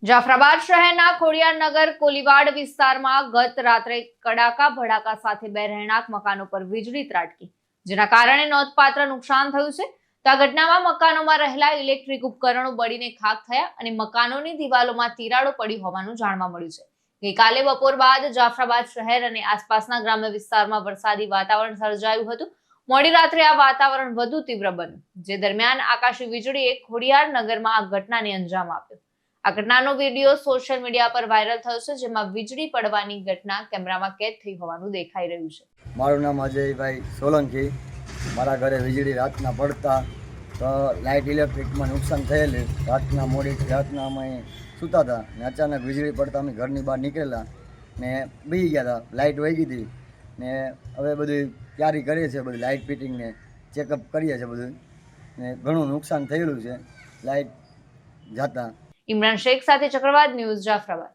જાફરાબાદ શહેરના ખોડિયારનગર કોલીવાડ વિસ્તારમાં ગત રાત્રે કડાકા ભડાકા સાથે બે રહેણાંક મકાનો પર વીજળી ત્રાટકી, જેના કારણે નોંધપાત્ર નુકસાન થયું છે. તો આ ઘટનામાં મકાનોમાં રહેલા ઇલેક્ટ્રિક ઉપકરણો બળીને ખાખ થયા અને મકાનોની દિવાલોમાં તિરાડો પડી હોવાનું જાણવા મળ્યું છે. ગઈકાલે બપોર બાદ જાફરાબાદ શહેર અને આસપાસના ગ્રામ્ય વિસ્તારમાં વરસાદી વાતાવરણ સર્જાયું હતું. મોડી રાત્રે આ વાતાવરણ વધુ તીવ્ર બન્યું, જે દરમિયાન આકાશી વીજળીએ ખોડિયારનગરમાં આ ઘટનાને અંજામ આપ્યો. આ ઘટનાનો વિડીયો સોશિયલ મીડિયા પર વાયરલ થયો છે, જેમાં વીજળી પડવાની ઘટના કેમેરામાં કેદ થઈ હોવાનું દેખાઈ રહ્યું છે. મારું નામ અજયભાઈ સોલંકી. મારા ઘરે વીજળી રાતના પડતા તો લાઇટ ઇલેક્ટ્રિકમાં નુકસાન થયેલું. રાતના મોડી રાતના અમે સૂતા હતા ને અચાનક વીજળી પડતા અમે ઘરની બહાર નીકળેલા ને બેસી ગયા હતા. લાઇટ વહી ગઈ હતી ને હવે બધી તૈયારી કરીએ છીએ, બધું લાઇટ ફિટિંગને ચેકઅપ કરીએ છીએ બધું ને ઘણું નુકસાન થયેલું છે લાઇટ જતા. ઇમરાન શેખ સાથે ચક્રવાત ન્યૂઝ, જાફરાબાદ.